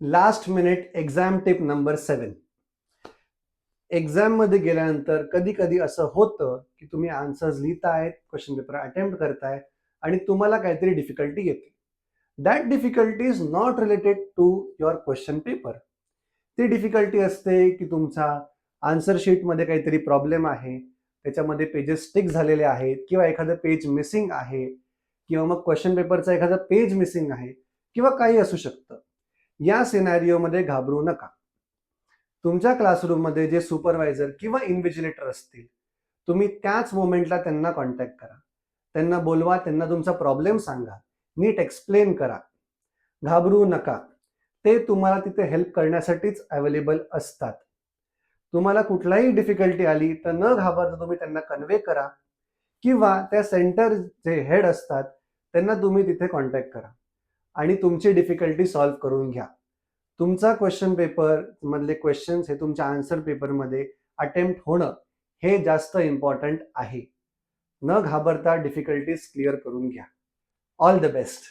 Last minute exam tip number 7. Exam मध्ये गेल्यानंतर कधी कधी असं होतं की तुम्ही आन्सर्स लिहितायत, क्वेश्चन पेपर अटेम्प्ट करताय आणि तुम्हाला काहीतरी डिफिकल्टी येते. That difficulty is not related to your question paper. ती डिफिकल्टी असते की तुमचा आन्सर शीटमध्ये काहीतरी प्रॉब्लेम आहे, त्याच्यामध्ये पेजेस स्टिक झालेले आहेत किंवा एखादं पेज मिसिंग आहे किंवा मग क्वेश्चन पेपरचा एखादा पेज मिसिंग आहे किंवा काही असू शकतं. या सिनॅरिओमध्ये घाबरू नका. तुमच्या क्लासरूममध्ये जे सुपरवायझर किंवा इन्व्हिजिलेटर असतील, तुम्ही त्याच मोमेंटला त्यांना कॉन्टॅक्ट करा. त्यांना बोलवा, त्यांना तुमचा प्रॉब्लेम सांगा, नीट एक्सप्लेन करा. घाबरू नका. ते तुम्हाला तिथे हेल्प करण्यासाठीच अवेलेबल असतात. तुम्हाला कुठलाही डिफिकल्टी आली तर न घाबरता तुम्ही त्यांना कन्वे करा किंवा त्या सेंटर जे हेड असतात त्यांना तुम्ही तिथे कॉन्टॅक्ट करा आणि तुमची डिफिकल्टी सॉल्व्ह करून घ्या. तुमचा क्वेश्चन पेपर मधले क्वेश्चन्स हे तुमच्या आन्सर पेपरमध्ये अटेम्प्ट होणं हे जास्त इम्पॉर्टंट आहे. न घाबरता डिफिकल्टीज क्लिअर करून घ्या. All the best.